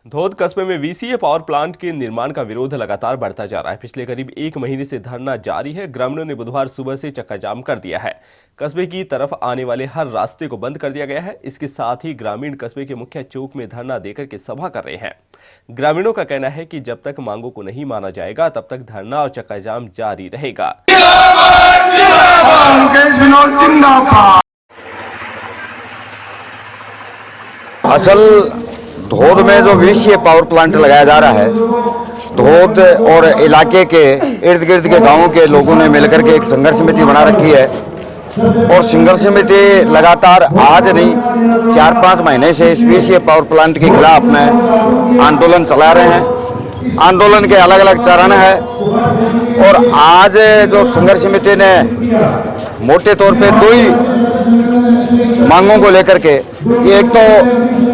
धोद कस्बे में VCA power plant के निर्माण का विरोध लगातार बढ़ता जा रहा है। पिछले करीब 1 महीने से धरना जारी है। ग्रामीणों ने बुधवार सुबह से चक्का जाम कर दिया है। कस्बे की तरफ आने वाले हर रास्ते को बंद कर दिया गया है। इसके साथ ही ग्रामीण कस्बे के मुख्य चौक में धरना देकर के सभा कर रहे हैं। ग्रामीणों का कहना है कि जब तक मांगों को नहीं माना जाएगा तब तक धरना और चक्का जाम जारी रहेगा। असल धोद में जो वीसीए पावर प्लांट लगाया जा रहा है, धोद और इलाके के इर्द गिर्द के गांवों के लोगों ने मिलकर के एक संघर्ष समिति बना रखी है और संघर्ष समिति लगातार आज नहीं 4-5 महीने से इस वीसीए पावर प्लांट के खिलाफ में आंदोलन चला रहे हैं। आंदोलन के अलग अलग चरण है और आज जो संघर्ष समिति ने मोटे तौर पे 2 ही मांगों को लेकर के, एक तो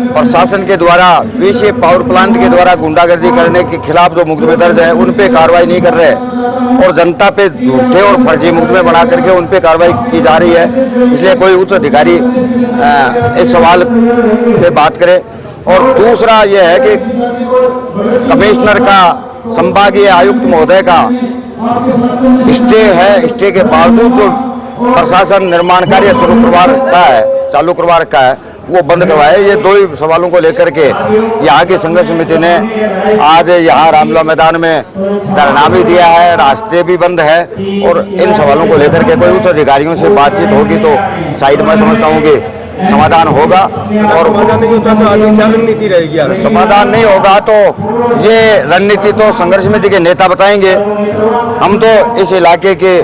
प्रशासन के द्वारा वीसीए पावर प्लांट के द्वारा गुंडागर्दी करने के खिलाफ जो मुकदमे दर्ज है उन पे कार्रवाई नहीं कर रहे और जनता पे झूठे और फर्जी मुकदमे बना करके उन पे कार्रवाई की जा रही है। इसलिए कोई उच्च अधिकारी इस सवाल पे बात करे। और दूसरा यह है कि कमिश्नर का, संभागीय आयुक्त महोदय का स्टे है, स्टे के बावजूद जो प्रशासन निर्माण कार्य चालू करवा रखा है वो बंद करवाए। ये 2 ही सवालों को लेकर के यहाँ की संघर्ष समिति ने आज यहाँ रामला मैदान में धरना भी दिया है, रास्ते भी बंद है और इन सवालों को लेकर के कोई उच्च अधिकारियों से बातचीत होगी तो शायद मैं समझता हूँ कि समाधान होगा। और समाधान नहीं होता तो आगे क्या रणनीति रहेगी? समाधान नहीं होगा तो ये रणनीति तो संघर्ष समिति के नेता बताएंगे। हम तो इस इलाके के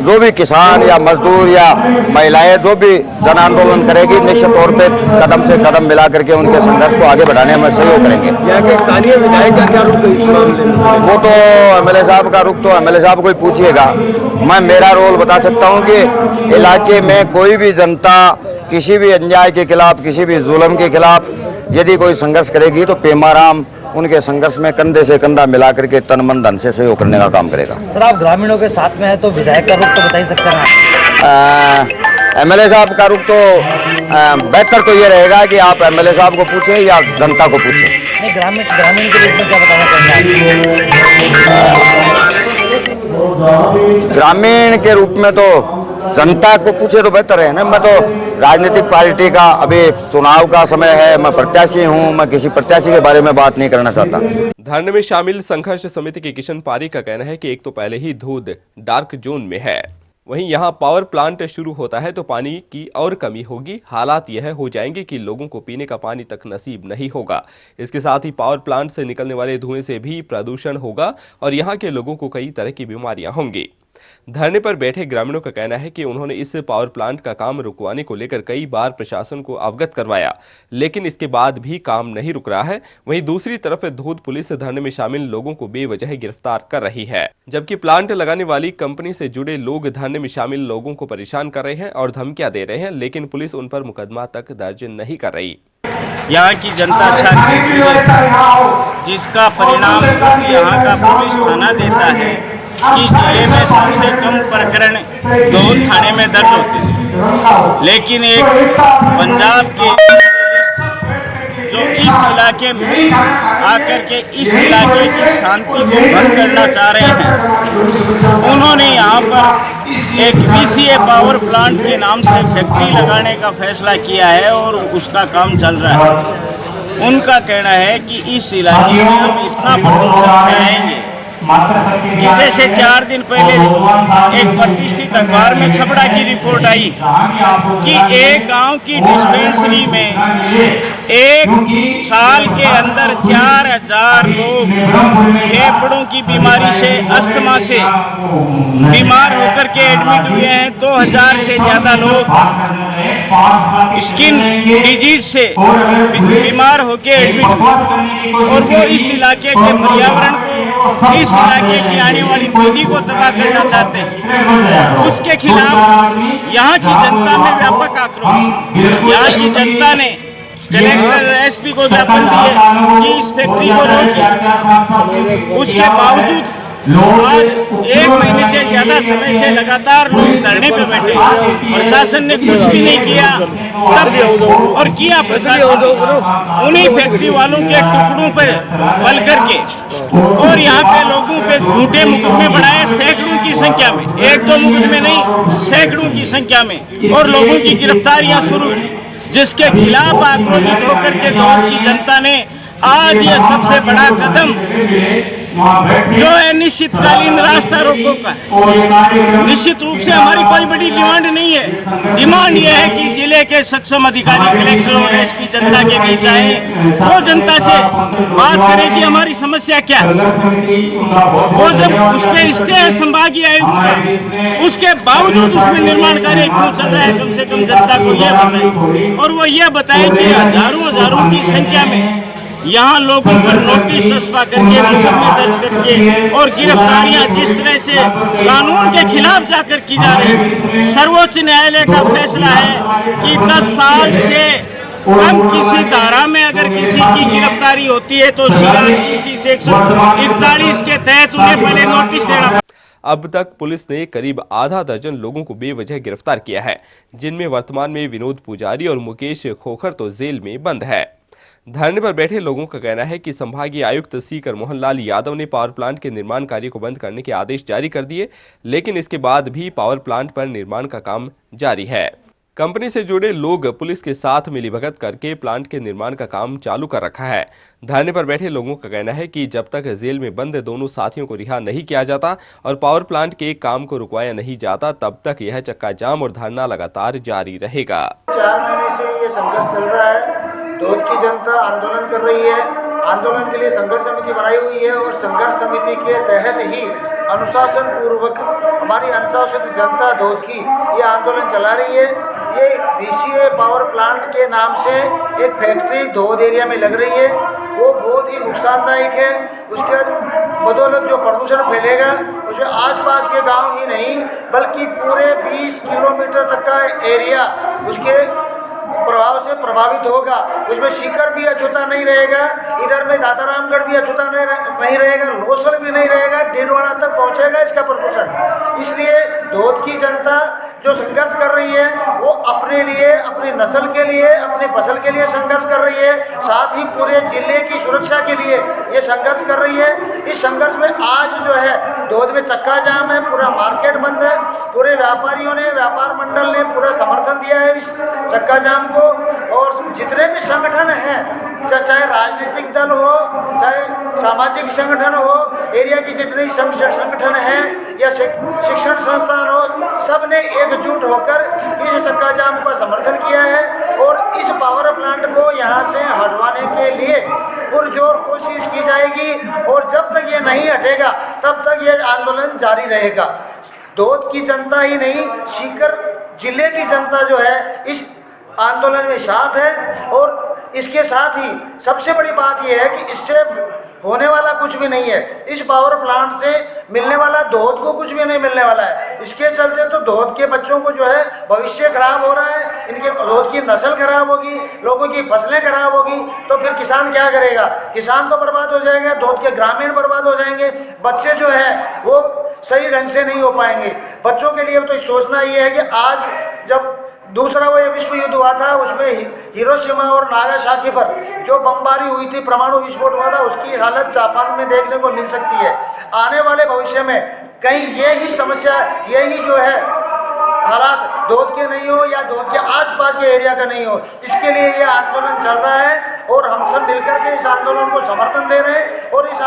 जो भी किसान या मजदूर या महिलाएं जो भी जन आंदोलन करेगी, निश्चित तौर पे कदम से कदम मिला करके उनके संघर्ष को आगे बढ़ाने में सहयोग करेंगे। यहाँ के स्थानीय विधायक का क्या रुख है इस मामले में? वो तो एमएलए साहब का रुख तो एमएलए साहब को ही पूछिएगा। मैं मेरा रोल बता सकता हूँ कि इलाके में कोई भी जनता किसी भी अन्याय के खिलाफ, किसी भी जुल्म के खिलाफ यदि कोई संघर्ष करेगी तो पेमाराम उनके संघर्ष में कंधे से कंधा मिला करके तन मन धन से सहयोग करने का काम करेगा। सर, आप ग्रामीणों के साथ में है तो विधायक का रुख तो बता ही सकते हैं। एमएलए साहब का रुख तो बेहतर तो ये रहेगा कि आप एमएलए साहब को पूछें या जनता को पूछें। नहीं, ग्रामीण के रूप में क्या बताना चाहेंगे? ग्रामीण के रूप में तो जनता को पूछे तो बेहतर है ना। मैं तो राजनीतिक पार्टी का, अभी चुनाव का समय है, मैं प्रत्याशी हूं, मैं किसी प्रत्याशी के बारे में बात नहीं करना चाहता। धरने में शामिल संघर्ष समिति के किशन पारी का कहना है कि एक तो पहले ही धोद डार्क जोन में है, वहीं यहाँ पावर प्लांट शुरू होता है तो पानी की और कमी होगी। हालात यह हो जाएंगे कि लोगों को पीने का पानी तक नसीब नहीं होगा। इसके साथ ही पावर प्लांट से निकलने वाले धुएं से भी प्रदूषण होगा और यहाँ के लोगों को कई तरह की बीमारियां होंगी। धरने पर बैठे ग्रामीणों का कहना है कि उन्होंने इस पावर प्लांट का काम रुकवाने को लेकर कई बार प्रशासन को अवगत करवाया, लेकिन इसके बाद भी काम नहीं रुक रहा है। वहीं दूसरी तरफ धोद पुलिस धरने में शामिल लोगों को बेवजह गिरफ्तार कर रही है, जबकि प्लांट लगाने वाली कंपनी से जुड़े लोग धरने में शामिल लोगों को परेशान कर रहे हैं और धमकियां दे रहे हैं, लेकिन पुलिस उन पर मुकदमा तक दर्ज नहीं कर रही। यहाँ की जनता जिसका परिणाम यहाँ का पुलिस थाना देता है कि जिले में सबसे कम प्रकरण धोद थाने में दर्ज होते हैं, लेकिन एक पंजाब के जो इस इलाके में आकर के इस इलाके की शांति को भंग करना चाह रहे हैं, उन्होंने यहाँ पर एक वीसीए पावर प्लांट के नाम से फैक्ट्री लगाने का फैसला किया है और उसका काम चल रहा है। उनका कहना है कि इस इलाके में हम इतना प्रदूषण फैलाएंगे, जैसे 4 दिन पहले एक प्रतिष्ठित अखबार में छपड़ा की रिपोर्ट आई कि एक गांव की डिस्पेंसरी में एक साल के अंदर 4000 लोग फेफड़ों की बीमारी से, अस्थमा से बीमार होकर के एडमिट हुए हैं। 2000 से ज्यादा लोग स्किन डिजीज से बीमार होकर एडमिट हुए और वो इस इलाके के पर्यावरण को, इस इलाके की आने वाली पीढ़ी को तबाह करना चाहते हैं। उसके खिलाफ यहाँ की जनता में व्यापक आक्रोश। यहाँ की जनता ने कलेक्टर एसपी को ज्ञापन दिए कि इस फैक्ट्री को रोकिए। उसके बावजूद आज 1 महीने से ज्यादा समय से लगातार लोग धरने पे बैठे, प्रशासन ने कुछ भी नहीं किया। तब और किया प्रशासन उन्हीं फैक्ट्री वालों के टुकड़ों पर बल करके, और यहाँ पे लोगों पे झूठे मुकदमे बनाए सैकड़ों की संख्या में, 1-2 मुकदमे नहीं, सैकड़ों की संख्या में, और लोगों की गिरफ्तारियां शुरू की, जिसके खिलाफ आक्रोशित होकर के दौर की जनता ने आज ये सबसे बड़ा कदम जो है निश्चितकालीन रास्ता रोको का। निश्चित रूप से हमारी कोई बड़ी डिमांड नहीं है। डिमांड ये है कि जिले के सक्षम अधिकारी, कलेक्टर और एसपी जनता के बीच आए, वो जनता से बात करें कि हमारी समस्या क्या है। वो जब उस पर स्टे है संभागीय आयुक्त का, उसके बावजूद उसमें निर्माण कार्य क्यों चल रहा है, कम से कम जनता को यह बताए। और वो ये बताए कि हजारों की संख्या में यहाँ लोगों पर नोटिस सस्पा करके, मुकदमे दर्ज करके और गिरफ्तारियां जिस तरह से कानून के खिलाफ जाकर की जा रही है। सर्वोच्च न्यायालय का फैसला है कि 10 साल से कम किसी धारा में अगर किसी की गिरफ्तारी होती है तो किसी सेक्शन 41 के तहत उन्हें पहले नोटिस देना। अब तक पुलिस ने करीब आधा दर्जन लोगों को बेवजह गिरफ्तार किया है, जिनमें वर्तमान में विनोद पुजारी और मुकेश खोखर तो जेल में बंद है। धरने पर बैठे लोगों का कहना है कि संभागीय आयुक्त सीकर मोहनलाल यादव ने पावर प्लांट के निर्माण कार्य को बंद करने के आदेश जारी कर दिए, लेकिन इसके बाद भी पावर प्लांट पर निर्माण का काम जारी है। कंपनी से जुड़े लोग पुलिस के साथ मिलीभगत करके प्लांट के निर्माण का काम चालू कर रखा है। धरने पर बैठे लोगों का कहना है कि जब तक जेल में बंद दोनों साथियों को रिहा नहीं किया जाता और पावर प्लांट के काम को रुकवाया नहीं जाता, तब तक यह चक्का जाम और धरना लगातार जारी रहेगा। 4 महीने से ये संघर्ष चल रहा है। धोद की जनता आंदोलन कर रही है। आंदोलन के लिए संघर्ष समिति बनाई हुई है और संघर्ष समिति के तहत ही अनुशासन पूर्वक हमारी अनुशासित जनता धोद की ये आंदोलन चला रही है। ये VCA पावर प्लांट के नाम से एक फैक्ट्री धोद एरिया में लग रही है, वो बहुत ही नुकसानदायक है। उसके बदौलत जो प्रदूषण फैलेगा उसमें आसपास के गांव ही नहीं बल्कि पूरे 20 किलोमीटर तक का एरिया उसके प्रभाव से प्रभावित होगा। उसमें सीकर भी अछूता नहीं रहेगा, इधर में दातारामगढ़ भी अछूता नहीं रहेगा, लोसर भी नहीं रहेगा, डेडवाड़ा तक पहुंचेगा इसका प्रदूषण। इसलिए धोद की जनता जो संघर्ष कर रही है वो अपने लिए, अपनी नस्ल के लिए, अपनी फसल के लिए संघर्ष कर रही है, साथ ही पूरे जिले की सुरक्षा के लिए ये संघर्ष कर रही है। इस संघर्ष में आज जो है धोद में चक्का जाम है, पूरा मार्केट बंद है, पूरे व्यापारियों ने, व्यापार मंडल ने पूरा समर्थन दिया है इस चक्का जाम को। और जितने भी संगठन हैं, चाहे राजनीतिक दल हो, चाहे सामाजिक संगठन हो, एरिया की जितने संगठन हैं या शिक्षण संस्थान हो, सब ने एकजुट होकर इस चक्का जाम का समर्थन किया है। और इस पावर प्लांट को यहाँ से हटवाने के लिए पुरजोर कोशिश की जाएगी और जब तक ये नहीं हटेगा तब तक ये आंदोलन जारी रहेगा। धोद की जनता ही नहीं, सीकर जिले की जनता जो है इस आंदोलन में साथ है। और इसके साथ ही सबसे बड़ी बात यह है कि इससे होने वाला कुछ भी नहीं है। इस पावर प्लांट से मिलने वाला धोद को कुछ भी नहीं मिलने वाला है। इसके चलते तो धोद के बच्चों को जो है भविष्य खराब हो रहा है, इनके धोद की नस्ल खराब होगी, लोगों की फसलें खराब होगी, तो फिर किसान क्या करेगा? किसान तो बर्बाद हो जाएगा, धोद के ग्रामीण बर्बाद हो जाएंगे, बच्चे जो है वो सही ढंग से नहीं हो पाएंगे। बच्चों के लिए तो सोचना ये है कि आज जब दूसरा वो विश्व युद्ध हुआ था, उसमें हिरोशिमा और नागासाकी पर जो बमबारी हुई थी, परमाणु विस्फोट हुआ था, उसकी हालत जापान में देखने को मिल सकती है। आने वाले भविष्य में कहीं ये ही समस्या, यही जो है हालात धोद के नहीं हो या धोद के आसपास के एरिया का नहीं हो, इसके लिए ये आंदोलन चल रहा है और हम सब मिलकर के इस आंदोलन को समर्थन दे रहे हैं। और इस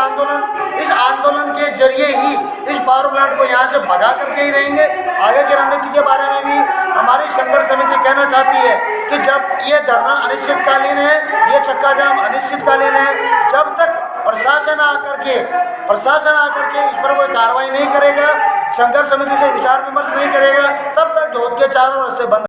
आंदोलन के जरिए ही इस पावर प्लांट को यहाँ से भगा करके ही रहेंगे। आगे की रणनीति के बारे में भी हमारी संघर्ष समिति कहना चाहती है कि जब ये धरना अनिश्चितकालीन है, ये चक्का जाम अनिश्चितकालीन है, जब तक प्रशासन आकर के इस पर कोई कार्रवाई नहीं करेगा, संघर्ष समिति से विचार विमर्श नहीं करेगा, तब तक धोद के चारों रास्ते बंद